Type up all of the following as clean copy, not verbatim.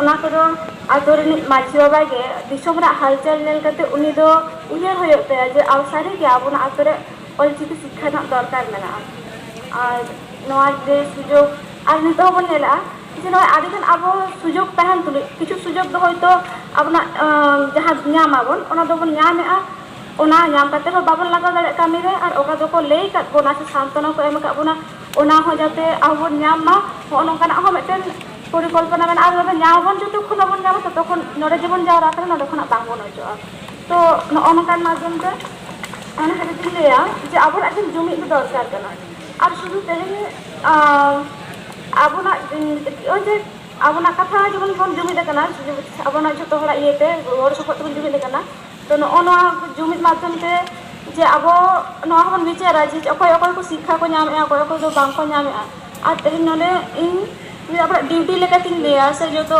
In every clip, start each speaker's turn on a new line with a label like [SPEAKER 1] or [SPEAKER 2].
[SPEAKER 1] ᱚᱱᱟ ᱠᱚᱫᱚ ᱟᱛᱳ ᱨᱤᱱᱤᱡ ᱢᱟᱺᱡᱷᱤ ᱵᱟᱵᱟ ᱜᱮ ᱫᱤᱥᱚᱢ ᱨᱮᱱᱟᱜ ᱦᱟᱞᱪᱟᱞ ᱧᱮᱞ ᱠᱟᱛᱮ ᱩᱱᱤ ᱫᱚ ᱩᱭᱦᱟᱹᱨ ᱦᱩᱭᱩᱜ ᱛᱟᱭᱟ ᱡᱮ ᱥᱟᱹᱨᱤᱜᱮ ᱟᱵᱚᱱᱟᱜ ᱟᱛᱳ ᱨᱮ ᱚᱞᱪᱤᱠᱤ ᱥᱤᱠᱠᱷᱟ ᱨᱮᱱᱟᱜ ᱫᱚᱨᱠᱟর ᱢᱮᱱᱟᱜᱼᱟ ᱟᱨ ᱱᱚᱣᱟ ᱡᱮ ᱥᱩᱡᱳᱜᱽ ᱟᱨ ᱱᱤᱛᱚᱜ ᱦᱚᱸᱵᱚᱱ ᱧᱮᱞᱟ ᱡᱮ ᱱᱚᱜᱼᱚᱭ ᱟᱹᱰᱤᱜᱟᱱ ᱟᱵᱚ ᱥᱩᱡᱳᱜᱽ ᱛᱟᱦᱮᱱ ᱛᱩᱞᱩᱡ ᱠᱤᱪᱷᱩ ᱥᱩᱡᱳᱜᱽ ᱫᱚ ᱦᱚᱭᱛᱳ ᱟᱵᱚᱱᱟᱜ ᱡᱟᱦᱟᱸ ᱧᱟᱢᱟᱵᱚᱱ ᱚᱱᱟ ᱫᱚᱵᱚᱱ ᱧᱟᱢᱮᱜᱼᱟ ᱚᱱᱟ ᱧᱟᱢ ᱠᱟᱛᱮ ᱦᱚᱸ ᱵᱟᱵᱚᱱ ᱞᱟᱜᱟᱣ ᱫᱟᱲᱮᱭᱟᱜ ᱠᱟᱹᱢᱤᱨᱮ ᱟᱨ ᱚᱠᱟ ᱫᱚᱠᱚ ᱞᱟᱹᱭ ᱟᱠᱟᱫ ᱵᱚᱱᱟ ᱥᱮ ᱥᱟᱱᱛᱚᱱᱟ ᱠᱚ ᱮᱢ ᱟᱠᱟᱫ ᱵᱚᱱᱟ ᱚᱱᱟ ᱦᱚᱸ ᱡᱟᱛᱮ ᱟᱵᱚ ᱵᱚᱱ ᱧᱟᱢ ᱢᱟ ᱱᱚᱜᱼᱚ ᱱᱚᱝᱠᱟᱱᱟᱜ ᱦᱚᱸ ᱢᱤᱫᱴᱮᱱ ᱯᱚᱨᱤᱠᱚᱞᱯᱚᱱᱟ ᱢᱮᱱᱟᱜᱼᱟ ᱟᱨ ᱧᱟᱢᱟᱵᱚᱱ ᱡᱚᱛᱚᱠᱷᱚᱱ ᱵᱟᱵᱚᱱ ᱧᱟᱢᱟ ᱛᱚᱛᱚᱠᱷᱚᱱ ᱱᱚᱰᱮ ᱡᱮᱵᱚᱱ ᱡᱟᱣᱨᱟ ᱠᱟᱱᱟ ᱱᱚᱰᱮ ᱠᱷᱚᱱᱟᱜ ᱵᱟᱝᱵᱚᱱ ᱚᱪᱚᱜᱼᱟ ᱛᱚ ᱱᱚᱜᱼᱚ ᱱᱚᱝᱠᱟᱱ ᱢᱟᱫᱽᱫᱷᱚᱢ ᱛᱮ ᱚᱱᱟ ᱠᱷᱟᱹᱛᱤᱨ ᱛᱤᱧ ᱞᱟᱹᱭᱟ ᱡᱮ ᱟᱵᱚᱱᱟᱜ ᱮᱠᱷᱚᱱ ᱡᱩᱢᱤᱫ ᱫᱚ ᱫᱚᱨᱠᱟর ᱠᱟᱱᱟ ᱟᱨ ᱥᱩᱫᱷᱩ ᱛᱮᱦᱮᱧ ᱟᱵᱚᱱᱟᱜ ᱱᱚᱜᱼᱚᱭ ᱡᱮ ᱟᱵᱚᱱᱟᱜ ᱠᱟᱛᱷᱟ ᱡᱮᱢᱚᱱ ᱵᱚᱱ ᱡᱩᱢᱤᱫ ᱟᱠᱟᱱᱟ ᱟᱵᱚᱱᱟᱜ ᱡᱷᱚᱛᱚ ᱦᱚᱲᱟᱜ ᱤᱭᱟᱹᱛᱮ ᱜᱚᱲ ᱥᱚᱯᱚᱦᱚᱫ ᱛᱮᱵᱚᱱ ᱡᱩᱢᱤᱫ ᱟᱠᱟᱱᱟ ᱛᱚ ᱱᱚᱜᱼᱚ ᱱᱚᱣᱟ ᱡᱩᱢᱤᱫ ᱢᱟᱫᱽᱫᱷᱚᱢ ᱛᱮ ᱡᱮ ᱟᱵᱚ ᱱᱚᱣᱟ ᱦᱚᱸᱵᱚᱱ ᱵᱤᱪᱟᱹᱨᱟ ᱡᱮ ᱚᱠᱚᱭ ᱚᱠᱚᱭ ᱠᱚ ᱥᱤᱠᱠᱷᱟ ko ᱧᱟᱢᱮᱜᱼᱟ ᱚᱠᱚᱭ ᱚᱠᱚᱭ ᱫᱚ ᱵᱟᱝᱠᱚ ᱧᱟᱢᱮᱜᱼᱟ ᱟᱨ ᱛᱮᱦᱮᱧ ᱱᱚᱰᱮ ᱤᱧ ᱟᱵᱚᱣᱟᱜ ᱰᱤᱭᱩᱴᱤ ᱞᱮᱠᱟᱛᱤᱧ ᱞᱟᱹᱭᱟ ᱥᱮ ᱡᱚᱛᱚ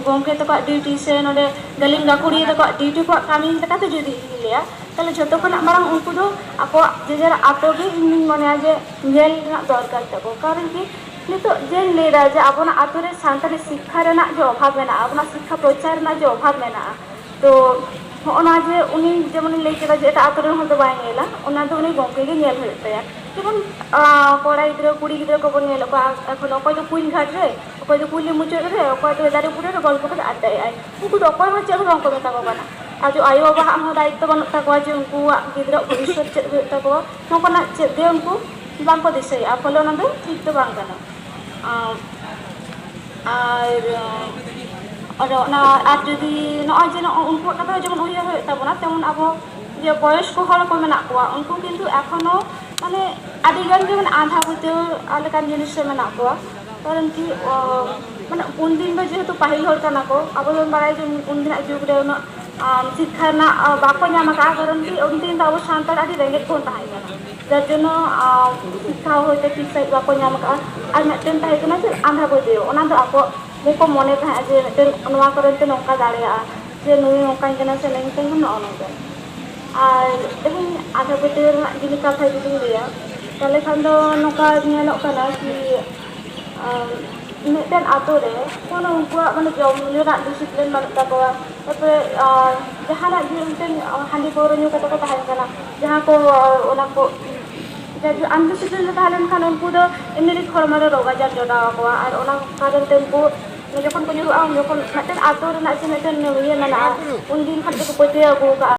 [SPEAKER 1] ᱜᱚᱢᱠᱮ ᱛᱟᱠᱚᱣᱟᱜ ᱰᱤᱭᱩᱴᱤ ᱥᱮ ᱱᱚᱰᱮ ᱜᱟᱹᱞᱤᱢ ᱜᱟᱹᱠᱷᱩᱲᱤᱭᱟᱹ ᱛᱟᱠᱚᱣᱟᱜ ᱰᱤᱭᱩᱴᱤ ᱠᱚᱣᱟᱜ ᱠᱟᱹᱢᱤ ᱞᱮᱠᱟᱛᱮ ᱡᱩᱫᱤ ᱤᱧ ᱞᱟᱹᱭᱟ ᱛᱟᱦᱞᱮ ᱡᱷᱚᱛᱚ ᱠᱷᱚᱱᱟᱜ ᱢᱟᱲᱟᱝ ᱩᱱᱠᱩ ᱫᱚ ᱟᱠᱚᱣᱟᱜ ᱡᱮᱡᱟᱨ ᱟᱛᱳ ᱜᱮ ᱤᱧᱫᱩᱧ ᱢᱚᱱᱮᱭᱟ ᱡᱮ ᱧᱮᱞ ᱨᱮᱱᱟᱜ ᱫᱚᱨᱠᱟর ᱛᱟᱠᱚ ᱠᱟᱨᱚᱱ ᱠᱤ ᱱᱤᱛᱚᱜ ᱡᱮᱧ ᱞᱟᱹᱭᱫᱟ ᱡᱮ ᱟᱵᱚᱱᱟᱜ ᱟᱛᱳ ᱨᱮ ᱥᱟᱱᱛᱟᱲᱤ ᱥᱤᱠᱠᱷᱟ ᱨᱮᱱᱟᱜ ᱡᱮ ᱚᱵᱷᱟᱵᱽ ᱢᱮᱱᱟᱜᱼᱟ ᱟᱵᱚᱱᱟᱜ ᱥᱤᱠᱠᱷᱟ ᱯᱨᱚᱪᱟᱨ ᱨᱮᱱᱟᱜ ᱡᱮ ᱚᱵᱷᱟᱵᱽ ᱢᱮᱱᱟᱜᱼᱟ ᱛᱚ ᱦᱚᱜᱼᱚ ᱱᱚᱣᱟ ᱡᱮ ᱩᱱᱤ ᱡᱮᱢᱚᱱᱤᱧ ᱞᱟᱹᱭ ᱠᱮᱫᱟ ᱡᱮ ᱮᱴᱟᱜ ᱟᱛᱳ ᱨᱮᱱ ᱦᱚᱲ ᱫᱚ ᱵᱟᱭ ᱧᱮᱞᱟ ᱚᱱᱟ ᱫᱚ ᱩᱱᱤ ᱜᱚᱢᱠᱮ ᱜᱮ ᱧᱮᱞ ᱦᱩᱭᱩᱜ ᱛᱟᱭᱟ ᱡᱮᱢᱚᱱ ᱠᱚᱲᱟ ᱜᱤᱫᱽᱨᱟᱹ ᱠᱩᱲᱤ ᱜᱤᱫᱽᱨᱟᱹ ᱠᱚᱵᱚᱱ ᱧᱮᱞ ᱠᱚᱣᱟ ᱮᱠᱷᱚᱱ ᱚᱠᱚᱭ ᱫᱚ ᱠᱩᱧ ᱜᱷᱟᱴ ᱨᱮ ᱚᱠᱚᱭ ᱫᱚ ᱠᱩᱞᱦᱤ ᱢᱩᱪᱟᱹᱫ ᱨᱮ ᱚᱠᱚᱭ ᱫᱚ ᱫᱟᱨᱮ ᱵᱩᱴᱟᱹ ᱨᱮ ᱜᱚᱞᱯᱚ ᱠᱟᱛᱮ ᱟᱰᱰᱟᱭᱮᱜᱼᱟᱭ ᱩᱱᱠᱩ ᱫᱚ ᱚᱠᱚᱭ ᱦᱚᱸ ᱪᱮᱫ ᱦᱚᱸ ᱵᱟᱝᱠᱚ ᱢᱮᱛᱟ ᱠᱚ ᱠᱟᱱᱟ ᱟᱨ ᱟᱭᱳᱼᱵᱟᱵᱟᱣᱟᱜ ᱦᱚᱸ ᱫᱟᱭᱤᱛᱛᱚ ᱵᱟᱹᱱᱩᱜ ᱛᱟᱠᱚᱣᱟ ᱡᱮ ᱩᱱᱠᱩᱣᱟᱜ ᱜᱤᱫᱽᱨᱟᱹ ᱵᱷᱚᱵᱤᱥᱥᱚᱛ ᱪᱮᱫ ᱦᱩᱭᱩᱜ ᱛᱟᱠᱚᱣᱟ ᱱᱚᱝᱠᱟᱱᱟᱜ ᱪᱮᱫ ᱜᱮ ᱩᱱᱠᱩ ᱵᱟᱝᱠᱚ ᱫᱤᱥᱟᱹᱭᱮᱜᱼᱟ ᱯᱷᱚᱞᱮ ᱚᱱᱟ ᱫᱚ ᱴᱷᱤᱠ ᱫᱚ ᱵᱟᱝ ᱠᱟᱱᱟ ᱟᱨ ᱚᱱᱟ ᱡᱩᱫᱤ ᱱᱚᱜᱼᱚᱭ ᱡᱮ ᱩᱱᱠᱩᱣᱟᱜ ᱠᱟᱛᱷᱟ ᱡᱮᱢᱚᱱ ᱩᱭᱦᱟᱹᱨ ᱦᱩᱭᱩᱜ ᱛᱟᱵᱚᱱᱟ ᱛᱮᱢᱚᱱ ᱟᱵᱚ ᱡᱮ ᱵᱚᱭᱚᱥᱠᱚ ᱦᱚᱲ ᱠᱚ ᱢᱮᱱᱟᱜ ᱠᱚᱣᱟ ᱩᱱᱠᱩ ᱠᱤᱱᱛᱩ ᱮᱠᱷᱚᱱᱳ ᱢᱟᱱᱮ ᱟᱹᱰᱤᱜᱟᱱ ᱜᱮ ᱢᱟᱱᱮ ᱟᱸᱫᱷᱟ ᱯᱟᱹᱛᱭᱟᱹᱣ ᱞᱮᱠᱟᱱ ᱡᱤᱱᱤᱥ ᱨᱮ ᱢᱮᱱᱟᱜ ᱠᱚᱣᱟ ᱠᱟᱨᱚᱱ ᱠᱤ ᱢᱟᱱᱮ ᱩᱱᱫᱤᱱ ᱫᱚ ᱡᱮᱦᱮᱛᱩ ᱯᱟᱹᱦᱤᱞ ᱦᱚᱲ ᱠᱟᱱᱟ ᱠᱚ ᱟᱵᱚ ᱫᱚᱵᱚᱱ ᱵᱟᱲᱟᱭᱟ ᱡᱮ ᱩᱱᱫᱤᱱᱟᱜ ᱡᱩᱜᱽ ᱨᱮ ᱩᱱᱟᱹᱜ ᱥᱤᱠᱠᱷᱟ ᱨᱮᱱᱟᱜ ᱵᱟᱠᱚ ᱧᱟᱢ ᱟᱠᱟᱫᱼᱟ ᱠᱟᱨᱚᱱ ᱠᱤ ᱩᱱᱫᱤᱱ ᱫᱚ ᱟᱵᱚ ᱥᱟᱱᱛᱟᱲ ᱟᱹᱰᱤ ᱨᱮᱸᱜᱮᱡ ᱵᱚᱱ ᱛᱟᱦᱮᱸ ᱠᱟᱱᱟ ᱡᱟর ᱡᱚᱱᱱᱚ শিক্ষা হয়তো ঠিক সাইজ বাকো ᱧᱟᱢ ᱟᱠᱟᱫᱼᱟ ᱟᱨ ᱢᱤᱫᱴᱮᱱ ᱛᱟᱦᱮᱸ ᱠᱟᱱᱟ ᱡᱮ ᱟᱸᱫᱷᱟ ᱯᱟᱹᱛᱭᱟᱹᱣ ᱚᱱᱟ ᱫᱚ ᱟᱠᱚ ᱜᱮᱠᱚ ᱢᱚᱱᱮ ᱛᱟᱦᱮᱸᱜᱼᱟ ᱡᱮ ᱢᱤᱫᱴᱮᱱ ᱱᱚᱣᱟ ᱠᱚᱨᱮᱛᱮ ᱱᱚᱝᱠᱟ ᱫᱟᱲᱮᱭᱟᱜᱼᱟ ᱡᱮ ᱱᱩᱭ ᱱᱚᱝᱠᱟᱧ ᱠᱟᱱᱟ ᱥᱮ ᱱᱤᱝᱠᱟᱹᱧ ᱠᱟᱱᱟ ᱱᱚᱜᱼᱚ ᱱᱚᱝᱠᱟ ᱟᱨ ᱛᱮᱦᱮᱧ ᱟᱸᱫᱷᱟ ᱯᱟᱹᱛᱭᱟᱹᱣ ᱨᱮᱱᱟᱜ ᱡᱩᱫᱤ ᱠᱟᱛᱷᱟ ᱡᱩᱫᱤᱧ ᱞᱟᱹᱭᱟ ᱛᱟᱦᱞᱮ ᱠᱷᱟᱱ ᱫᱚ ᱱᱚᱝᱠᱟ ᱧᱮᱞᱚᱜ ᱠᱟᱱᱟ ᱠᱤ ᱢᱤᱫᱴᱮᱱ ᱟᱛᱳ ᱨᱮ ᱠᱳᱱᱳ ᱩᱱᱠᱩᱣᱟᱜ ᱢᱟᱱᱮ ᱡᱚᱢ ᱧᱩ ᱨᱮᱱᱟᱜ ᱰᱤᱥᱤᱯᱞᱤᱱ ᱵᱟᱹᱱᱩᱜ ᱛᱟᱠᱚᱣᱟ ᱛᱟᱨᱯᱚᱨᱮ ᱡᱟᱦᱟᱱᱟᱜ ᱜᱮ ᱢᱤᱫᱴᱮᱱ ᱦᱟᱺᱰᱤ ᱯᱟᱹᱣᱨᱟᱹ ᱧᱩ ᱠᱟᱛᱮ ᱠᱚ ᱛᱟᱦᱮᱱ ᱠᱟᱱᱟ ᱡᱟᱦᱟᱸ ko ᱚᱱᱟ ko ᱟᱱᱰᱤᱥᱤᱯᱞᱤᱱ ᱨᱮ ᱛᱟᱦᱮᱸ ᱞᱮᱱᱠᱷᱟᱱ ᱩᱱᱠᱩ ᱫᱚ ᱮᱢᱱᱤ ᱨᱮ ᱦᱚᱲᱢᱚ ᱨᱮ ᱨᱳᱜᱽ ᱟᱡᱟᱨ ᱡᱚᱴᱟᱣ ᱟᱠᱚᱣᱟ ᱟᱨ ᱚᱱᱟ ᱠᱟᱨᱚᱱ ᱛᱮ ᱩᱱᱠᱩ ᱡᱚᱠᱷᱚᱱ ᱠᱚ ᱧᱩᱨᱩᱜᱼᱟ ᱡᱚᱠᱷᱚᱱ ᱢᱤᱫᱴᱮᱱ ᱟᱛᱳ ᱨᱮᱱᱟᱜ ᱡᱮ ᱢᱤᱫᱴᱮᱱ ᱤᱭᱟᱹ ᱢᱮᱱᱟᱜᱼᱟ ᱩᱱᱫᱤᱱ ᱠᱷᱚᱱ ᱜᱮᱠᱚ ᱯᱟᱹᱛᱭᱟᱹᱣ ᱟᱹᱜᱩ ᱠᱟᱜᱼᱟ